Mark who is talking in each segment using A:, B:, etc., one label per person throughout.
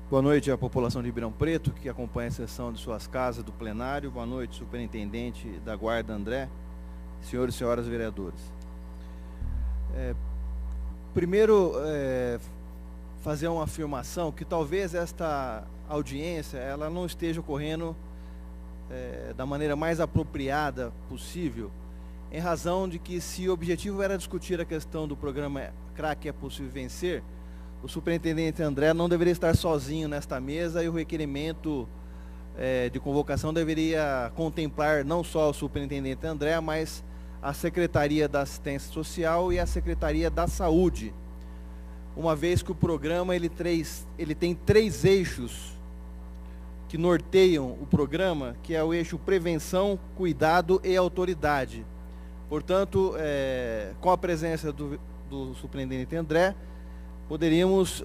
A: Boa noite à população de Ribeirão Preto, que acompanha a sessão de suas casas, do plenário. Boa noite, superintendente da Guarda André, senhores e senhoras vereadores. Primeiro, fazer uma afirmação que talvez esta audiência ela não esteja ocorrendo da maneira mais apropriada possível, em razão de que, se o objetivo era discutir a questão do programa CRAC é Possível Vencer, o superintendente André não deveria estar sozinho nesta mesa e o requerimento de convocação deveria contemplar não só o superintendente André, mas a Secretaria da Assistência Social e a Secretaria da Saúde, uma vez que o programa ele tem três eixos que norteiam o programa, que é o eixo prevenção, cuidado e autoridade. Portanto, com a presença do superintendente André, poderemos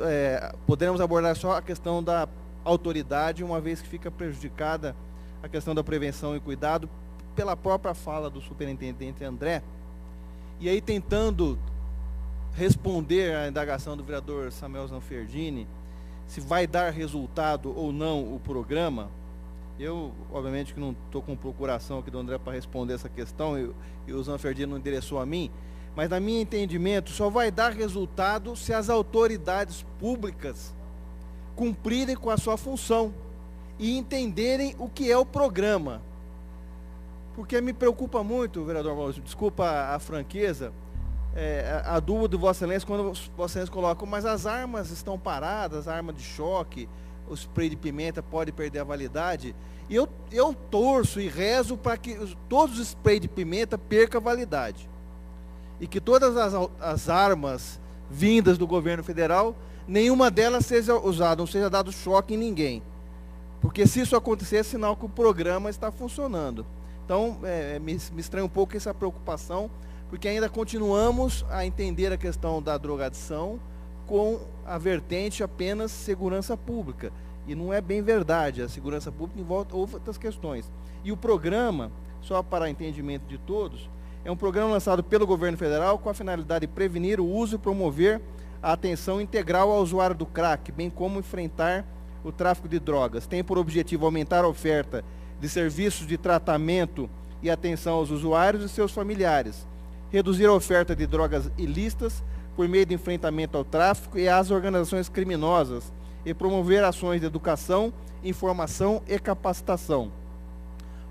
A: abordar só a questão da autoridade, uma vez que fica prejudicada a questão da prevenção e cuidado pela própria fala do superintendente André. E aí, tentando responder à indagação do vereador Samuel Zanferdini, se vai dar resultado ou não o programa, eu, obviamente, que não estou com procuração aqui do André para responder essa questão, e o Zanferdini não endereçou a mim, mas, na minha entendimento, só vai dar resultado se as autoridades públicas cumprirem com a sua função e entenderem o que é o programa. Porque me preocupa muito, vereador Maurício, desculpa a franqueza, a dúvida do Vossa Excelência, quando Vossa Excelência coloca, mas as armas estão paradas, a arma de choque, o spray de pimenta pode perder a validade, e eu torço e rezo para que todos os sprays de pimenta percam a validade. E que todas as armas vindas do governo federal, nenhuma delas seja usada, não seja dado choque em ninguém. Porque, se isso acontecer, é sinal que o programa está funcionando. Então, me estranha um pouco essa preocupação, porque ainda continuamos a entender a questão da drogadição com a vertente apenas segurança pública. E não é bem verdade, a segurança pública envolve outras questões. E o programa, só para entendimento de todos, é um programa lançado pelo governo federal com a finalidade de prevenir o uso e promover a atenção integral ao usuário do crack, bem como enfrentar o tráfico de drogas. Tem por objetivo aumentar a oferta de serviços de tratamento e atenção aos usuários e seus familiares, reduzir a oferta de drogas ilícitas por meio de enfrentamento ao tráfico e às organizações criminosas e promover ações de educação, informação e capacitação.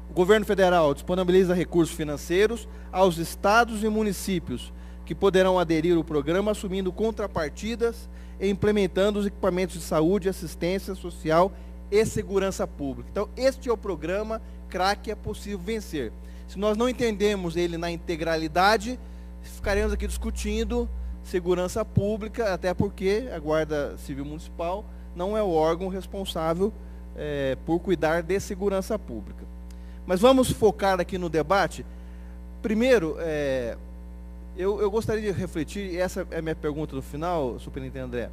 A: O governo federal disponibiliza recursos financeiros aos estados e municípios que poderão aderir ao programa, assumindo contrapartidas e implementando os equipamentos de saúde, assistência social e segurança pública. Então, este é o programa CRAC é Possível Vencer. Se nós não entendemos ele na integralidade, ficaremos aqui discutindo segurança pública, até porque a Guarda Civil Municipal não é o órgão responsável por cuidar de segurança pública. Mas vamos focar aqui no debate. Primeiro, eu gostaria de refletir, e essa é a minha pergunta no final, superintendente André.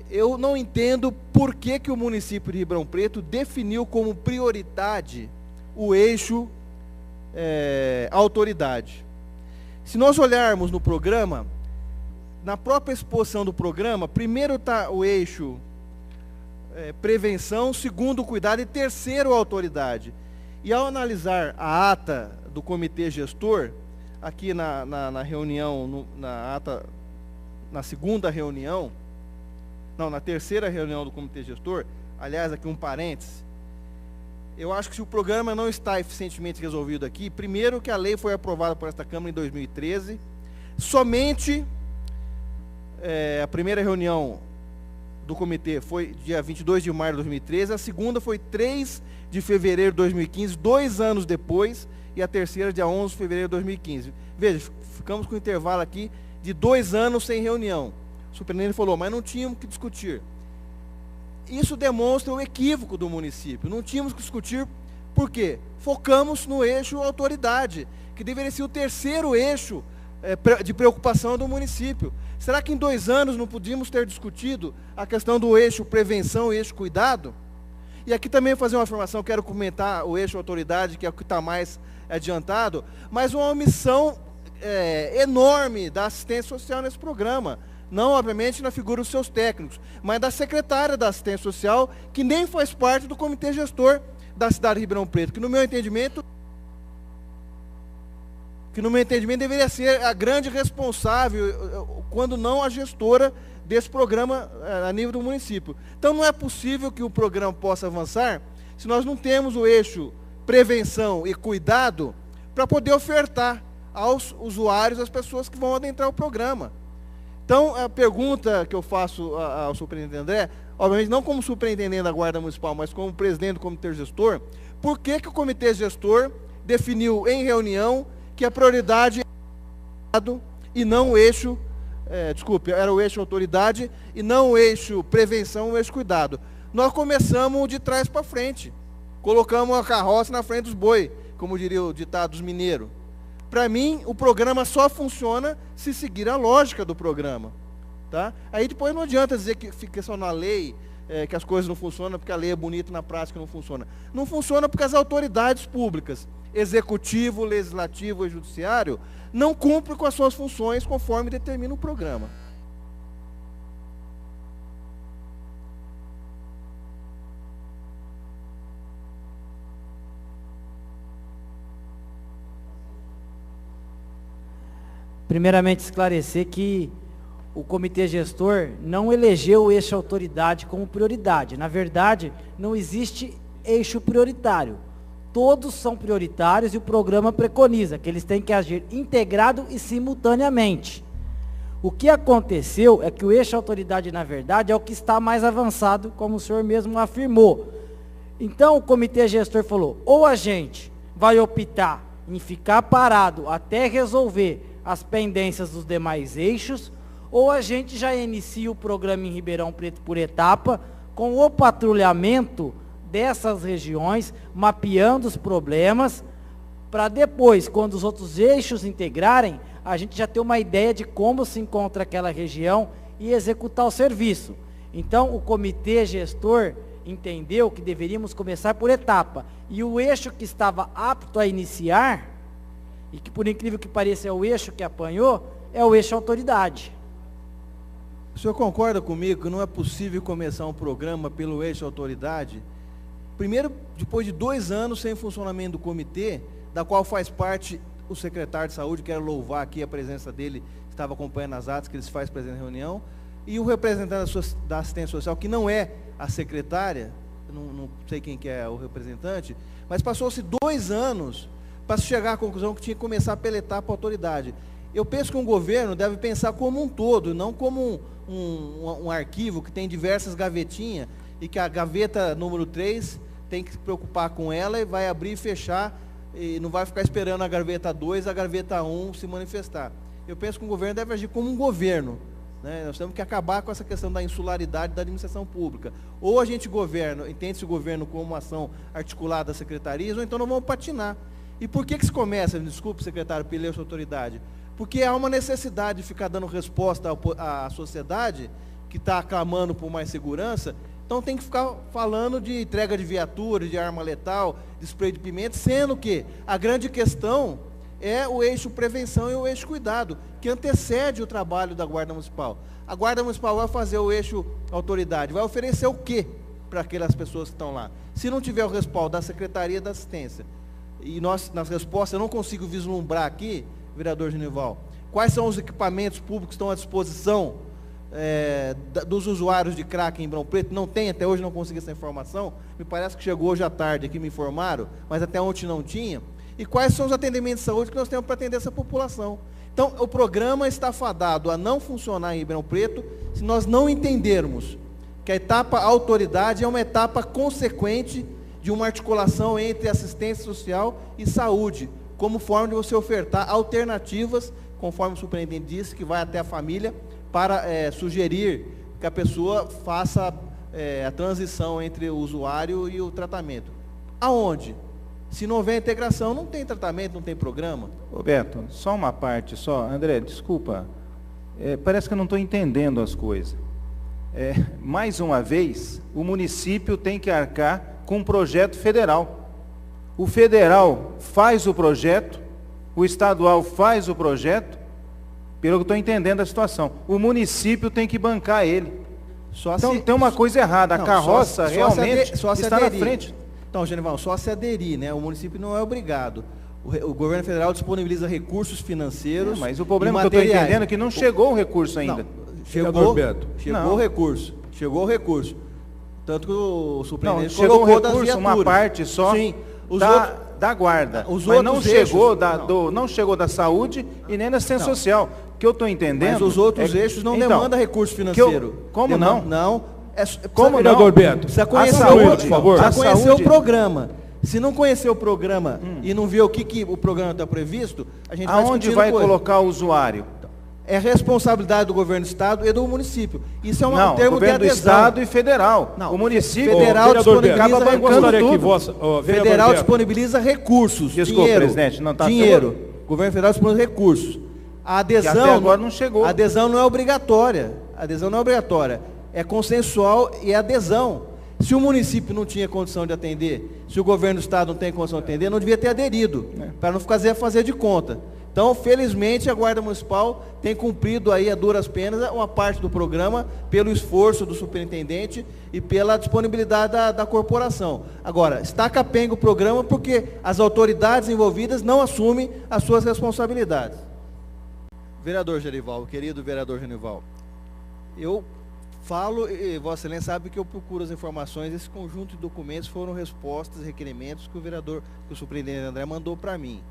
A: Eu não entendo por que o município de Ribeirão Preto definiu como prioridade o eixo autoridade. Se nós olharmos no programa, na própria exposição do programa, primeiro está o eixo prevenção, segundo segundo, e terceiro autoridade. E ao analisar a ata do comitê gestor, aqui na reunião, na segunda reunião, não, na terceira reunião do comitê gestor, aliás, aqui um parêntese, eu acho que se o programa não está eficientemente resolvido aqui, primeiro que a lei foi aprovada por esta Câmara em 2013, somente a primeira reunião do comitê foi dia 22 de maio de 2013, a segunda foi 3 de fevereiro de 2015, 2 anos depois, e a terceira dia 11 de fevereiro de 2015. Veja, ficamos com um intervalo aqui de 2 anos sem reunião. O superintendente falou, mas não tínhamos que discutir. Isso demonstra o equívoco do município. Não tínhamos que discutir, por quê? Focamos no eixo autoridade, que deveria ser o terceiro eixo de preocupação do município. Será que em 2 anos não podíamos ter discutido a questão do eixo prevenção e eixo cuidado? E aqui também fazer uma afirmação, quero comentar o eixo autoridade, que é o que está mais adiantado, mas uma omissão enorme da assistência social nesse programa. Não, obviamente, na figura dos seus técnicos, mas da secretária da assistência social, que nem faz parte do comitê gestor da cidade de Ribeirão Preto, que no meu entendimento deveria ser a grande responsável, quando não a gestora desse programa a nível do município. Então não é possível que o programa possa avançar se nós não temos o eixo prevenção e cuidado para poder ofertar aos usuários, às pessoas que vão adentrar o programa. Então, a pergunta que eu faço ao superintendente André, obviamente não como superintendente da Guarda Municipal, mas como presidente do comitê gestor, por que o comitê gestor definiu em reunião que a prioridade era e não o eixo, era o eixo autoridade e não o eixo prevenção, o eixo cuidado. Nós começamos de trás para frente, colocamos a carroça na frente dos boi, como diria o ditado dos mineiros. Para mim, o programa só funciona se seguir a lógica do programa. Tá? Aí depois não adianta dizer que fica só na lei, que as coisas não funcionam, porque a lei é bonita e na prática não funciona. Não funciona porque as autoridades públicas, executivo, legislativo e judiciário, não cumprem com as suas funções conforme determina o programa.
B: Primeiramente, esclarecer que o comitê gestor não elegeu o eixo autoridade como prioridade. Na verdade, não existe eixo prioritário. Todos são prioritários e o programa preconiza que eles têm que agir integrado e simultaneamente. O que aconteceu é que o eixo autoridade, na verdade, é o que está mais avançado, como o senhor mesmo afirmou. Então, o comitê gestor falou, ou a gente vai optar em ficar parado até resolver as pendências dos demais eixos, ou a gente já inicia o programa em Ribeirão Preto por etapa, com o patrulhamento dessas regiões, mapeando os problemas, para depois, quando os outros eixos integrarem, a gente já ter uma ideia de como se encontra aquela região e executar o serviço. Então, o comitê gestor entendeu que deveríamos começar por etapa, e o eixo que estava apto a iniciar, e que por incrível que pareça é o eixo que apanhou, é o eixo autoridade.
A: O senhor concorda comigo que não é possível começar um programa pelo eixo autoridade? Primeiro, depois de 2 anos sem funcionamento do comitê, da qual faz parte o secretário de saúde, quero louvar aqui a presença dele, estava acompanhando as atas que eles fazem presente na reunião, e o representante da assistência social, que não é a secretária, não sei quem que é o representante, mas passou-se 2 anos para chegar à conclusão que tinha que começar pela etapa autoridade. Eu penso que um governo deve pensar como um todo, não como um arquivo que tem diversas gavetinhas, e que a gaveta número 3 tem que se preocupar com ela e vai abrir e fechar, e não vai ficar esperando a gaveta 2, a gaveta 1 se manifestar. Eu penso que o governo deve agir como um governo, né? Nós temos que acabar com essa questão da insularidade da administração pública. Ou a gente governa, entende-se o governo como uma ação articulada das secretarias, ou então nós vamos patinar. E por que se começa, desculpe, secretário, pela essa autoridade? Porque há uma necessidade de ficar dando resposta à sociedade que está clamando por mais segurança. Então tem que ficar falando de entrega de viatura, de arma letal, de spray de pimenta, sendo que a grande questão é o eixo prevenção e o eixo cuidado, que antecede o trabalho da Guarda Municipal. A Guarda Municipal vai fazer o eixo autoridade, vai oferecer o quê para aquelas pessoas que estão lá? Se não tiver o respaldo da Secretaria da Assistência, e nós, nas respostas, eu não consigo vislumbrar aqui, vereador Genival, quais são os equipamentos públicos que estão à disposição dos usuários de crack em Ribeirão Preto. Não tem, até hoje não consegui essa informação, me parece que chegou hoje à tarde aqui, me informaram, mas até ontem não tinha. E quais são os atendimentos de saúde que nós temos para atender essa população. Então, o programa está fadado a não funcionar em Ribeirão Preto se nós não entendermos que a etapa autoridade é uma etapa consequente de uma articulação entre assistência social e saúde, como forma de você ofertar alternativas, conforme o superintendente disse, que vai até a família, para sugerir que a pessoa faça a transição entre o usuário e o tratamento. Aonde? Se não houver integração, não tem tratamento, não tem programa.
C: Roberto, só uma parte só. André, desculpa, parece que eu não estou entendendo as coisas. Mais uma vez, o município tem que arcar com um projeto federal. O federal faz o projeto, o estadual faz o projeto, Pelo que eu estou entendendo a situação. O município tem que bancar ele. Então tem uma coisa errada, a carroça realmente está na frente.
A: Então, Genival, só se aderir, né? O município não é obrigado. O governo federal disponibiliza recursos financeiros.
C: Mas o problema que eu estou entendendo é que não chegou o recurso ainda.
A: Não, chegou o recurso. Tanto que o superintendente
C: colocou chegou o recurso, uma parte só. Sim, da guarda. Mas não chegou da saúde e nem da assistência social. O que eu estou entendendo.
A: Mas os outros eixos não demandam recurso financeiro.
C: Como não?
A: Não.
D: Como vereador Beto?
A: Precisa conhecer por favor. Precisa conhecer o programa. Se não conhecer o programa e não ver o que o programa está previsto, a gente vai
C: aonde vai colocar o usuário?
A: É responsabilidade do governo do estado e do município. Isso é um termo
C: governo
A: de adesão.
C: Do estado e federal.
A: Não,
C: o município
A: federal disponibiliza
D: federal
A: disponibiliza recursos.
C: Desculpa,
A: dinheiro,
C: presidente, não está
A: dinheiro. O governo federal disponibiliza recursos. A adesão
C: que até agora não chegou.
A: A adesão não é obrigatória. A adesão não é obrigatória. É consensual e é adesão. Se o município não tinha condição de atender, se o governo do estado não tem condição de atender, não devia ter aderido, para não fazer de conta. Então, felizmente, a Guarda Municipal tem cumprido aí a duras penas uma parte do programa, pelo esforço do superintendente e pela disponibilidade da corporação. Agora, está capenga o programa porque as autoridades envolvidas não assumem as suas responsabilidades. Vereador Genival, querido vereador Genival, eu falo, e Vossa Excelência sabe que eu procuro as informações, esse conjunto de documentos foram respostas, requerimentos que o superintendente André mandou para mim.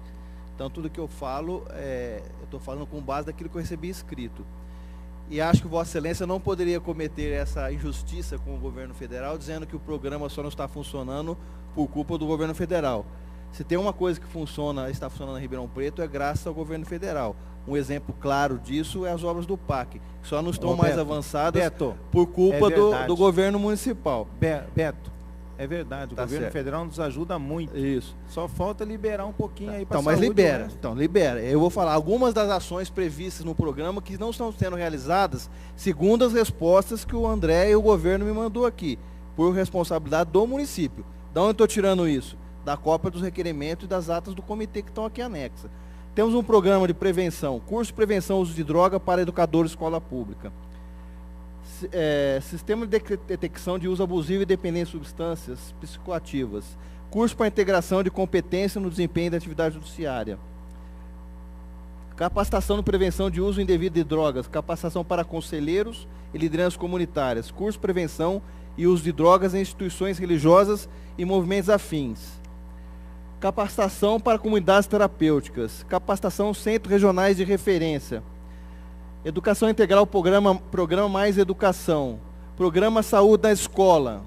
A: Então, tudo que eu falo, eu estou falando com base naquilo que eu recebi escrito. E acho que Vossa Excelência não poderia cometer essa injustiça com o governo federal, dizendo que o programa só não está funcionando por culpa do governo federal. Se tem uma coisa que está funcionando em Ribeirão Preto, é graças ao governo federal. Um exemplo claro disso é as obras do PAC, que só não estão mais avançadas por culpa do governo municipal.
C: Beto, é verdade, o governo federal nos ajuda muito.
A: Isso.
C: Só falta liberar um pouquinho aí para
A: a saúde. Então, libera. Eu vou falar algumas das ações previstas no programa que não estão sendo realizadas, segundo as respostas que o André e o governo me mandou aqui, por responsabilidade do município. De onde eu estou tirando isso? Da cópia dos requerimentos e das atas do comitê que estão aqui anexas. Temos um programa de prevenção, curso de prevenção ao uso de droga para educadores de escola pública. Sistema de detecção de uso abusivo e dependente de substâncias psicoativas. Curso para integração de competência no desempenho da atividade judiciária. Capacitação de prevenção de uso indevido de drogas. Capacitação para conselheiros e lideranças comunitárias. Curso de prevenção e uso de drogas em instituições religiosas e movimentos afins. Capacitação para comunidades terapêuticas. Capacitação centros regionais de referência. Educação integral, programa Mais Educação. Programa Saúde na Escola.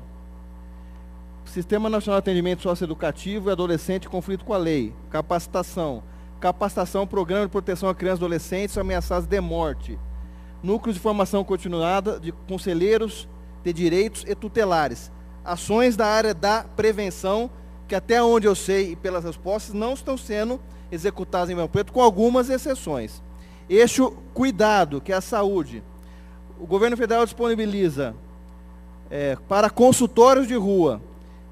A: Sistema Nacional de Atendimento Socioeducativo e Adolescente em Conflito com a Lei. Capacitação. Capacitação, Programa de Proteção a Crianças e Adolescentes ameaçados de morte. Núcleo de Formação Continuada de Conselheiros de Direitos e Tutelares. Ações da área da prevenção, que até onde eu sei e pelas respostas, não estão sendo executadas em Ribeirão Preto, com algumas exceções. Eixo cuidado, que é a saúde. O governo federal disponibiliza para consultórios de rua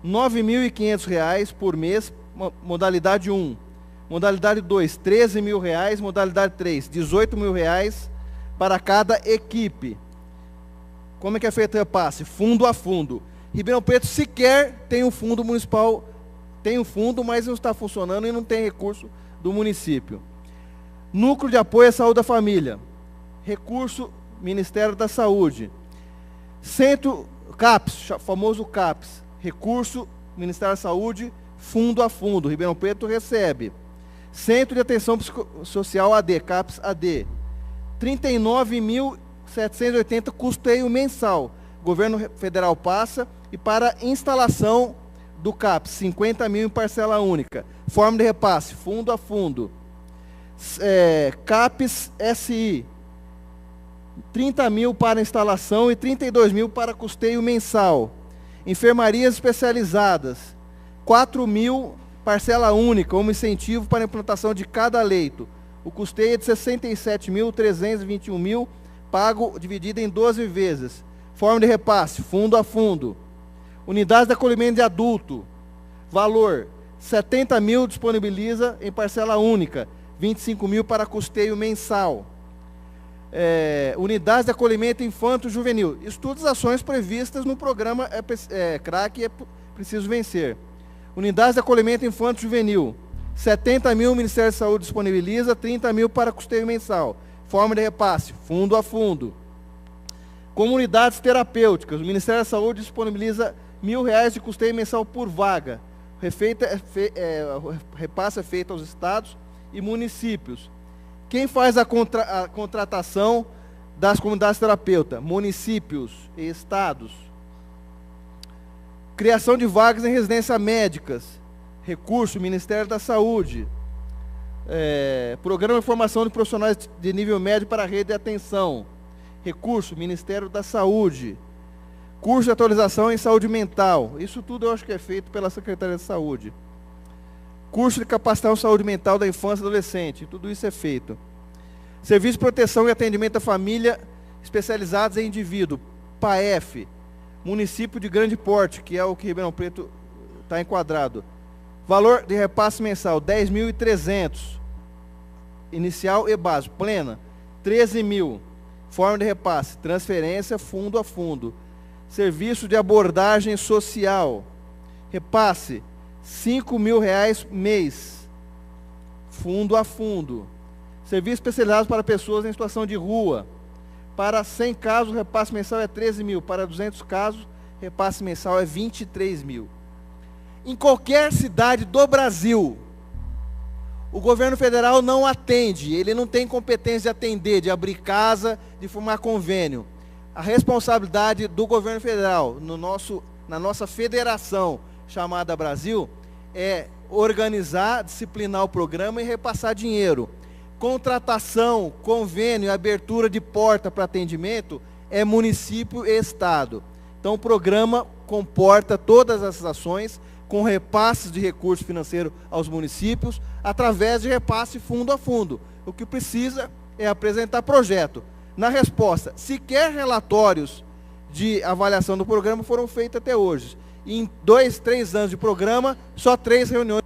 A: R$ 9.500 por mês, modalidade 1. Modalidade 2, R$ 13.000. Modalidade 3, R$ 18.000 para cada equipe. Como é que é feito o repasse? Fundo a fundo. Ribeirão Preto sequer tem um fundo municipal, tem um fundo, mas não está funcionando e não tem recurso do município. Núcleo de Apoio à Saúde da Família. Recurso Ministério da Saúde. Centro CAPS, famoso CAPS. Recurso Ministério da Saúde, fundo a fundo. Ribeirão Preto recebe. Centro de Atenção Social AD, CAPS AD. 39.780 custeio mensal. O governo federal passa e para instalação do CAPS, 50 mil em parcela única. Forma de repasse, fundo a fundo. CAPS SI, 30 mil para instalação e 32 mil para custeio mensal. Enfermarias especializadas, 4 mil parcela única, como incentivo para a implantação de cada leito. O custeio é de 67.321 mil, pago dividido em 12 vezes. Forma de repasse, fundo a fundo. Unidades de acolhimento de adulto, valor, 70 mil disponibiliza em parcela única, 25 mil para custeio mensal. unidades de acolhimento infanto-juvenil. Isso todas as ações previstas no programa CRAC é preciso vencer. Unidades de acolhimento infanto-juvenil. 70 mil o Ministério da Saúde disponibiliza, 30 mil para custeio mensal. Forma de repasse, fundo a fundo. Comunidades terapêuticas. O Ministério da Saúde disponibiliza R$1.000 de custeio mensal por vaga. Repasse é feito aos estados e municípios. Quem faz a contratação das comunidades terapeutas? Municípios e estados. Criação de vagas em residências médicas. Recurso, Ministério da Saúde. Programa de formação de profissionais de nível médio para a rede de atenção. Recurso, Ministério da Saúde. Curso de atualização em saúde mental. Isso tudo eu acho que é feito pela Secretaria de Saúde. Curso de capacitação em saúde mental da infância e adolescente. Tudo isso é feito. Serviço de proteção e atendimento à família especializados em indivíduo. PAEF. Município de grande porte, que é o que Ribeirão Preto está enquadrado. Valor de repasse mensal, 10.300. Inicial e básico. Plena, 13 mil. Forma de repasse, transferência fundo a fundo. Serviço de abordagem social. Repasse, R$5.000 mês. Fundo a fundo. Serviço especializado para pessoas em situação de rua. Para 100 casos, o repasse mensal é 13 mil. Para 200 casos, repasse mensal é 23 mil. Em qualquer cidade do Brasil, o governo federal não atende, ele não tem competência de atender, de abrir casa, de formar convênio. A responsabilidade do governo federal, na nossa federação chamada Brasil, é organizar, disciplinar o programa e repassar dinheiro. Contratação, convênio, abertura de porta para atendimento é município e estado. Então o programa comporta todas essas ações com repasses de recurso financeiro aos municípios, através de repasse fundo a fundo. O que precisa é apresentar projeto. Na resposta, sequer relatórios de avaliação do programa foram feitos até hoje. Em 2, 3 anos de programa, só 3 reuniões.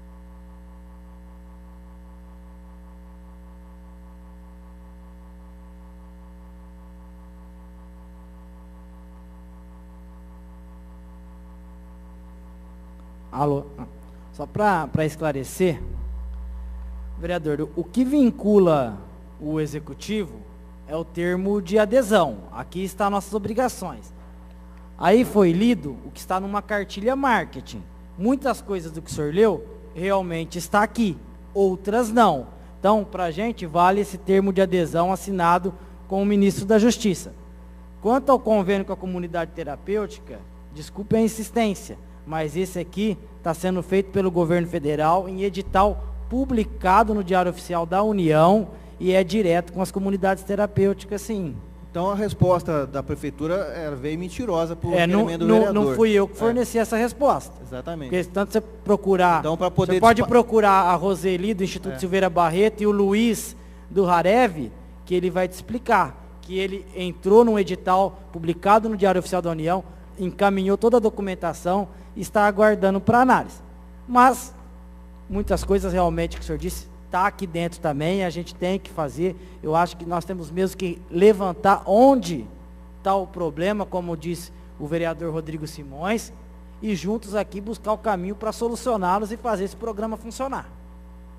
B: Alô, só para esclarecer, vereador, o que vincula o executivo é o termo de adesão. Aqui está nossas obrigações. Aí foi lido o que está numa cartilha marketing. Muitas coisas do que o senhor leu realmente está aqui, outras não. Então, para a gente, vale esse termo de adesão assinado com o ministro da Justiça. Quanto ao convênio com a comunidade terapêutica, desculpe a insistência, mas esse aqui está sendo feito pelo governo federal em edital publicado no Diário Oficial da União e é direto com as comunidades terapêuticas, sim.
A: Então a resposta da prefeitura veio mentirosa por requerimento do vereador.
B: Não fui eu que forneci essa resposta.
A: Exatamente.
B: Porque tanto você procurar,
A: então, você
B: pode procurar a Roseli do Instituto Silveira Barreto e o Luiz do Harev, que ele vai te explicar que ele entrou num edital publicado no Diário Oficial da União, encaminhou toda a documentação e está aguardando para análise. Mas muitas coisas realmente que o senhor disse está aqui dentro também, a gente tem que fazer. Eu acho que nós temos mesmo que levantar onde está o problema, como disse o vereador Rodrigo Simões, e juntos aqui buscar o caminho para solucioná-los e fazer esse programa funcionar.